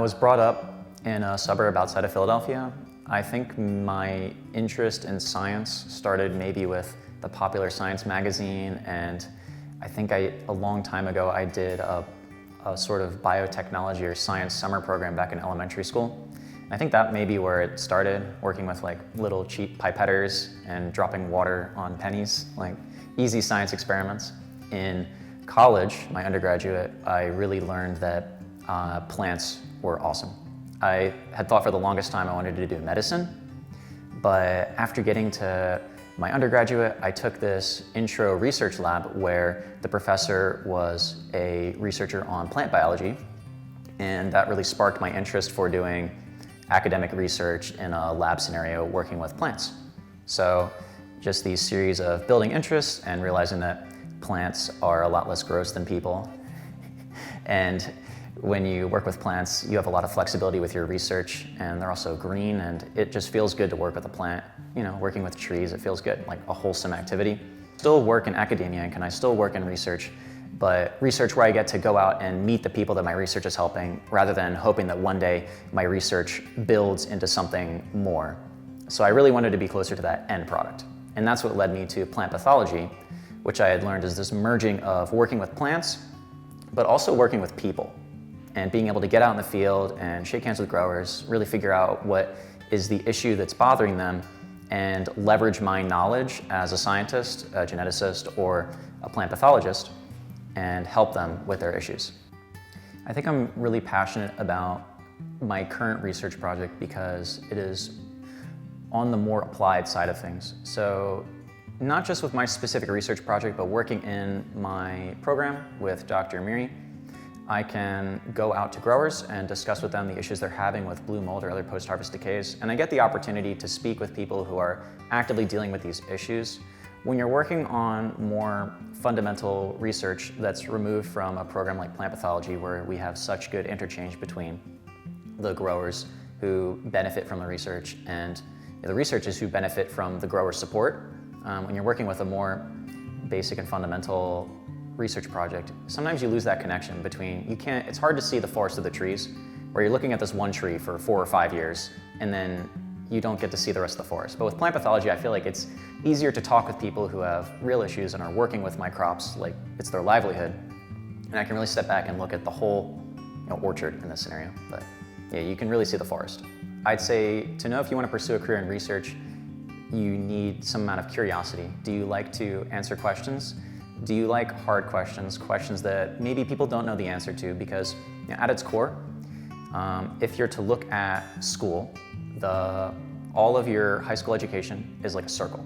was brought up in a suburb outside of Philadelphia. I think my interest in science started maybe with the Popular Science magazine, and I think a long time ago I did a sort of biotechnology or science summer program back in elementary school. I think that may be where it started, working with like little cheap pipetters and dropping water on pennies, like easy science experiments. In college, my undergraduate, I really learned that plants were awesome. I had thought for the longest time I wanted to do medicine, but after getting to my undergraduate, I took this intro research lab where the professor was a researcher on plant biology, and that really sparked my interest for doing academic research in a lab scenario working with plants. So just these series of building interests and realizing that plants are a lot less gross than people. And when you work with plants, you have a lot of flexibility with your research, and they're also green, and it just feels good to work with a plant. You know, working with trees, it feels good, like a wholesome activity. Still work in academia, and I still work in research, but research where I get to go out and meet the people that my research is helping, rather than hoping that one day my research builds into something more. So I really wanted to be closer to that end product. And that's what led me to plant pathology, which I had learned is this merging of working with plants, but also working with people, and being able to get out in the field and shake hands with growers, really figure out what is the issue that's bothering them, and leverage my knowledge as a scientist, a geneticist, or a plant pathologist, and help them with their issues. I think I'm really passionate about my current research project because it is on the more applied side of things. So not just with my specific research project, but working in my program with Dr. Miri, I can go out to growers and discuss with them the issues they're having with blue mold or other post-harvest decays. And I get the opportunity to speak with people who are actively dealing with these issues. When you're working on more fundamental research that's removed from a program like plant pathology, where we have such good interchange between the growers who benefit from the research and the researchers who benefit from the grower support, when you're working with a more basic and fundamental research project, sometimes you lose that connection between, it's hard to see the forest of the trees, where you're looking at this one tree for 4 or 5 years, and then you don't get to see the rest of the forest. But with plant pathology, I feel like it's easier to talk with people who have real issues and are working with my crops, like it's their livelihood. And I can really step back and look at the whole orchard in this scenario. But yeah, you can really see the forest. I'd say to know if you want to pursue a career in research, you need some amount of curiosity. Do you like to answer questions? Do you like hard questions, questions that maybe people don't know the answer to? Because at its core, if you're to look at school, all of your high school education is like a circle.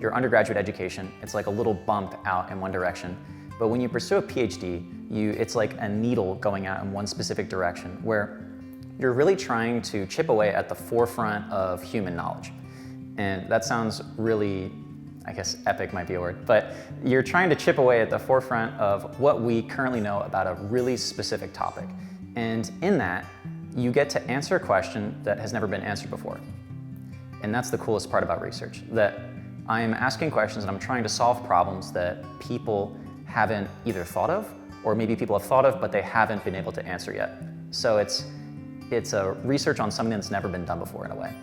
Your undergraduate education, it's like a little bump out in one direction. But when you pursue a PhD, it's like a needle going out in one specific direction, where you're really trying to chip away at the forefront of human knowledge. And that sounds really, I guess epic might be a word, but you're trying to chip away at the forefront of what we currently know about a really specific topic. And in that, you get to answer a question that has never been answered before. And that's the coolest part about research, that I'm asking questions and I'm trying to solve problems that people haven't either thought of, or maybe people have thought of, but they haven't been able to answer yet. So it's a research on something that's never been done before in a way.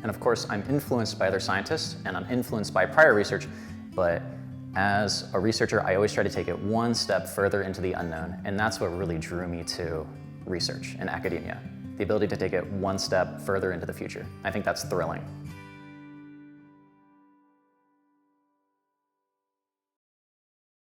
And of course, I'm influenced by other scientists and I'm influenced by prior research, but as a researcher, I always try to take it one step further into the unknown. And that's what really drew me to research and academia, the ability to take it one step further into the future. I think that's thrilling.